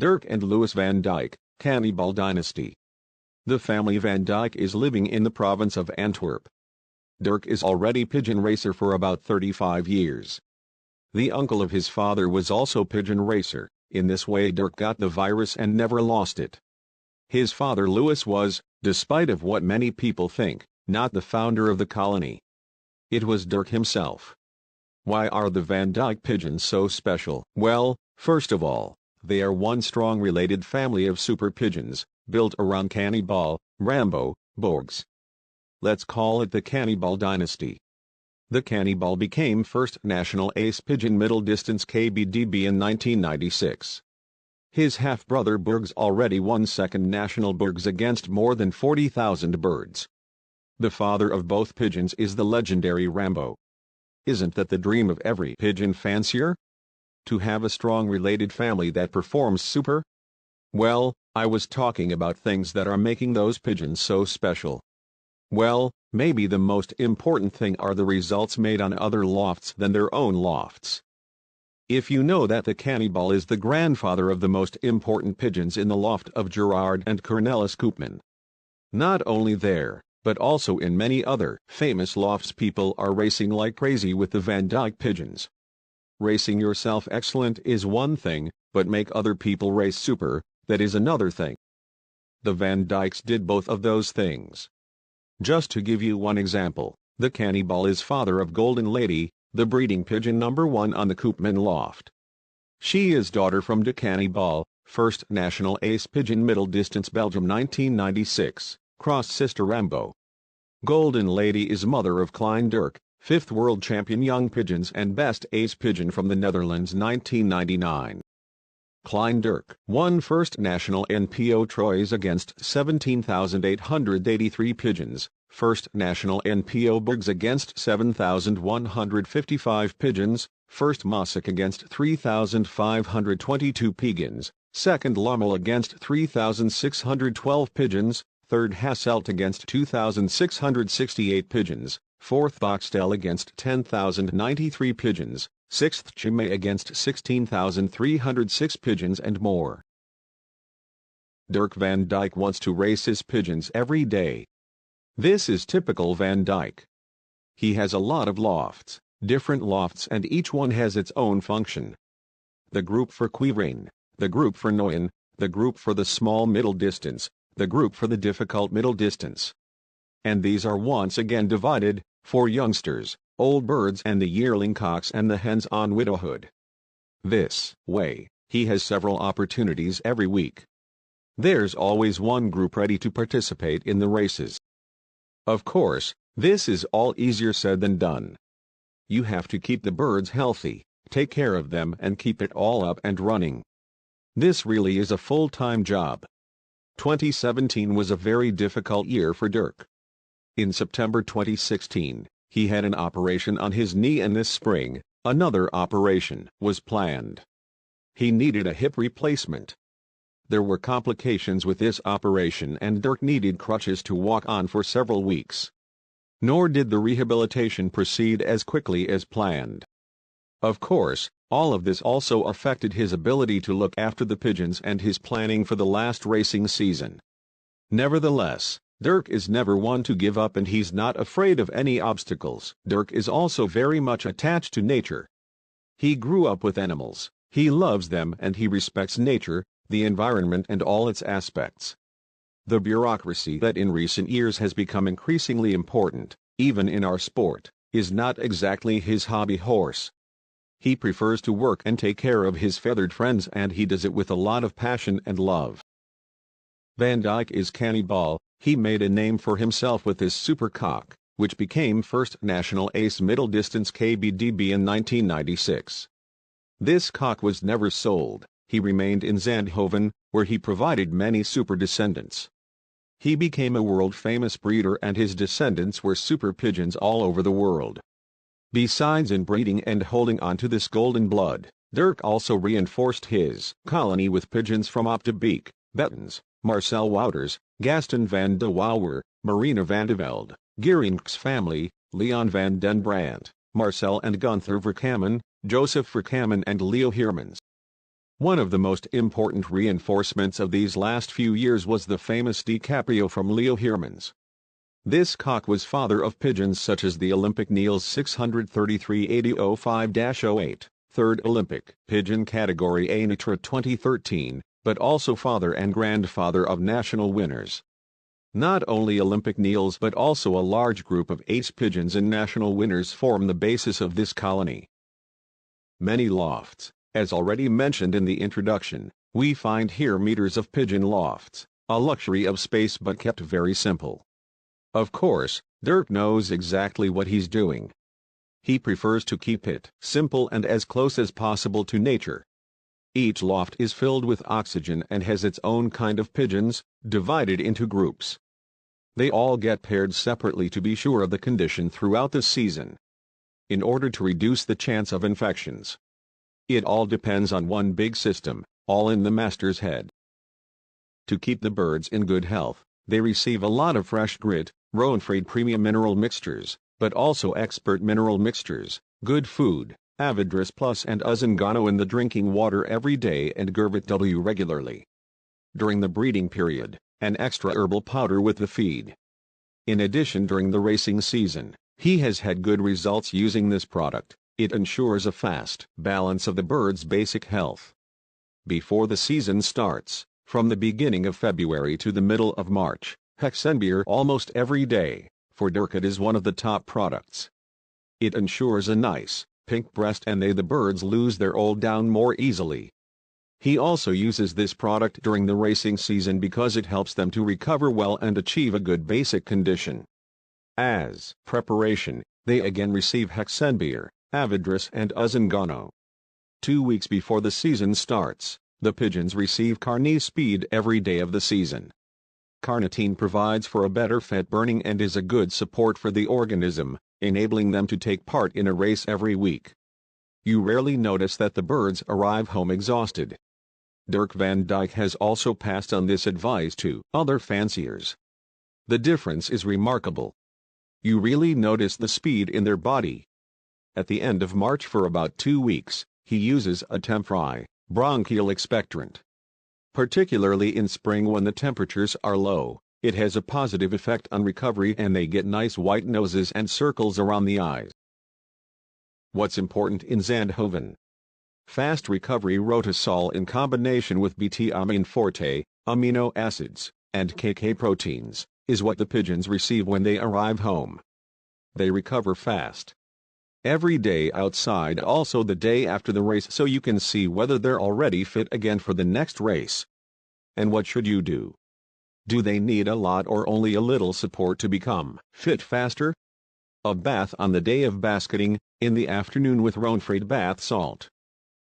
Dirk and Louis Van Dyck, Canny Ball dynasty. The family Van Dyck is living in the province of Antwerp. Dirk is already pigeon racer for about 35 years. The uncle of his father was also pigeon racer. In this way Dirk got the virus and never lost it. His father Louis was, despite of what many people think, not the founder of the colony. It was Dirk himself. Why are the Van Dyck pigeons so special? Well, first of all, they are one strong related family of super pigeons, built around Canny Ball, Rambo, Borgs. Let's call it the Canny Ball dynasty. The Canny Ball became first national ace pigeon middle distance KBDB in 1996. His half-brother Borgs already won second national Borgs against more than 40,000 birds. The father of both pigeons is the legendary Rambo. Isn't that the dream of every pigeon fancier? To have a strong related family that performs super? Well, I was talking about things that are making those pigeons so special. Well, maybe the most important thing are the results made on other lofts than their own lofts. If you know that the Canny Ball is the grandfather of the most important pigeons in the loft of Gerard and Cornelis Koopman. Not only there, but also in many other famous lofts, people are racing like crazy with the Van Dyck pigeons. Racing yourself excellent is one thing, but make other people race super, that is another thing. The Van Dycks did both of those things. Just to give you one example, the Canny Ball is father of Golden Lady, the breeding pigeon number 1 on the Koopman loft. She is daughter from de Canny Ball, first national ace pigeon middle distance Belgium 1996, cross sister Rambo. Golden Lady is mother of Klein Dirk, 5th world champion young pigeons and best ace pigeon from the Netherlands 1999. Klein Dirk won first national NPO Troyes against 17,883 pigeons, first national NPO Borgs against 7,155 pigeons, first Mossack against 3,522 pigeons, second Lommel against 3,612 pigeons, third Hasselt against 2,668 pigeons, fourth Boxtel against 10,093 pigeons, 6th Chimay against 16,306 pigeons and more. Dirk Van Dyck wants to race his pigeons every day. This is typical Van Dyck. He has a lot of lofts, different lofts, and each one has its own function. The group for quivering, the group for Noyen, the group for the small middle distance, the group for the difficult middle distance. And these are once again divided, for youngsters, old birds and the yearling cocks and the hens on widowhood. This way, he has several opportunities every week. There's always one group ready to participate in the races. Of course, this is all easier said than done. You have to keep the birds healthy, take care of them and keep it all up and running. This really is a full-time job. 2017 was a very difficult year for Dirk. In September 2016, he had an operation on his knee, and this spring, another operation was planned. He needed a hip replacement. There were complications with this operation and Dirk needed crutches to walk on for several weeks. Nor did the rehabilitation proceed as quickly as planned. Of course, all of this also affected his ability to look after the pigeons and his planning for the last racing season. Nevertheless, Dirk is never one to give up and he's not afraid of any obstacles. Dirk is also very much attached to nature. He grew up with animals, he loves them and he respects nature, the environment and all its aspects. The bureaucracy that in recent years has become increasingly important, even in our sport, is not exactly his hobby horse. He prefers to work and take care of his feathered friends and he does it with a lot of passion and love. Van Dyck is Canny Ball. He made a name for himself with his super cock, which became first national ace middle distance KBDB in 1996. This cock was never sold, he remained in Zandhoeven, where he provided many super descendants. He became a world-famous breeder and his descendants were super pigeons all over the world. Besides in breeding and holding on to this golden blood, Dirk also reinforced his colony with pigeons from Op de Beek, Bettens, Marcel Wouters, Gaston van de Wouwer, Marina van de Velde, Gering's family, Leon van den Brandt, Marcel and Gunther Verkamen, Joseph Verkamen and Leo Hermans. One of the most important reinforcements of these last few years was the famous Caprio from Louis Hermans. This cock was father of pigeons such as the Olympic Niels 633-8005-08, third Olympic Pigeon Category A Nitra 2013, but also father and grandfather of national winners. Not only Olympic Niels but also a large group of ace pigeons and national winners form the basis of this colony. Many lofts, as already mentioned in the introduction, we find here meters of pigeon lofts, a luxury of space but kept very simple. Of course, Dirk knows exactly what he's doing. He prefers to keep it simple and as close as possible to nature. Each loft is filled with oxygen and has its own kind of pigeons, divided into groups. They all get paired separately to be sure of the condition throughout the season, in order to reduce the chance of infections. It all depends on one big system, all in the master's head. To keep the birds in good health, they receive a lot of fresh grit, Roenfried premium mineral mixtures, but also expert mineral mixtures, good food, Avidris Plus and Uzangano in the drinking water every day and Gervit W regularly. During the breeding period, an extra herbal powder with the feed. In addition, during the racing season, he has had good results using this product. It ensures a fast balance of the bird's basic health. Before the season starts, from the beginning of February to the middle of March, Hexenbier almost every day, for Dirk it is one of the top products. It ensures a nice, pink breast and the birds lose their old down more easily. He also uses this product during the racing season because it helps them to recover well and achieve a good basic condition. As preparation, they again receive Hexenbier, Avidris and Uzangano. 2 weeks before the season starts, the pigeons receive Carni Speed every day of the season. Carnitine provides for a better fat burning and is a good support for the organism, enabling them to take part in a race every week. You rarely notice that the birds arrive home exhausted. Dirk Van Dyck has also passed on this advice to other fanciers. The difference is remarkable. You really notice the speed in their body. At the end of March for about 2 weeks, he uses a Temfry bronchial expectorant. Particularly in spring when the temperatures are low, it has a positive effect on recovery and they get nice white noses and circles around the eyes. What's important in Zandhoeven? Fast recovery Rotisol in combination with Beta-amine forte, amino acids, and KK proteins, is what the pigeons receive when they arrive home. They recover fast. Every day outside, also the day after the race, so you can see whether they're already fit again for the next race. And what should you do? Do they need a lot or only a little support to become fit faster? A bath on the day of basketing, in the afternoon with Roenfried bath salt.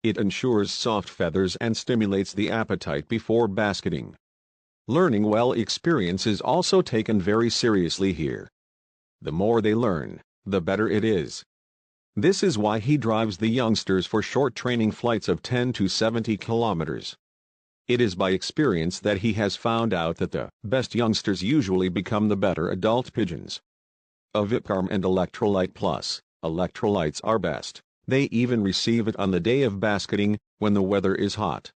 It ensures soft feathers and stimulates the appetite before basketing. Learning well experience is also taken very seriously here. The more they learn, the better it is. This is why he drives the youngsters for short training flights of 10 to 70 kilometers. It is by experience that he has found out that the best youngsters usually become the better adult pigeons. A Viparm and Electrolyte Plus, electrolytes are best. They even receive it on the day of basketing, when the weather is hot.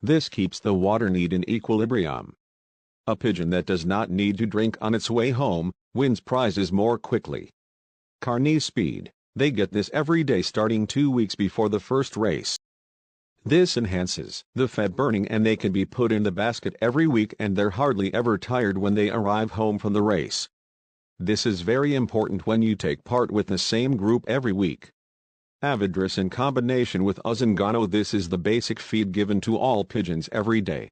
This keeps the water need in equilibrium. A pigeon that does not need to drink on its way home, wins prizes more quickly. Carni Speed. They get this every day starting 2 weeks before the first race. This enhances the fat burning and they can be put in the basket every week and they're hardly ever tired when they arrive home from the race. This is very important when you take part with the same group every week. Avidris in combination with Uzangano. This is the basic feed given to all pigeons every day.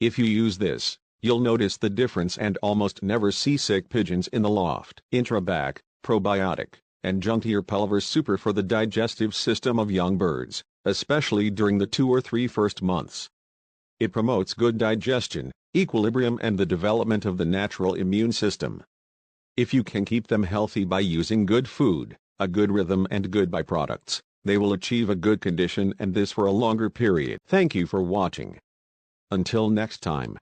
If you use this, you'll notice the difference and almost never see sick pigeons in the loft. Intrabac, probiotic, and Junctier Pulver Super for the digestive system of young birds, especially during the 2 or 3 first months. It promotes good digestion, equilibrium and the development of the natural immune system. If you can keep them healthy by using good food, a good rhythm and good byproducts, they will achieve a good condition and this for a longer period. Thank you for watching. Until next time.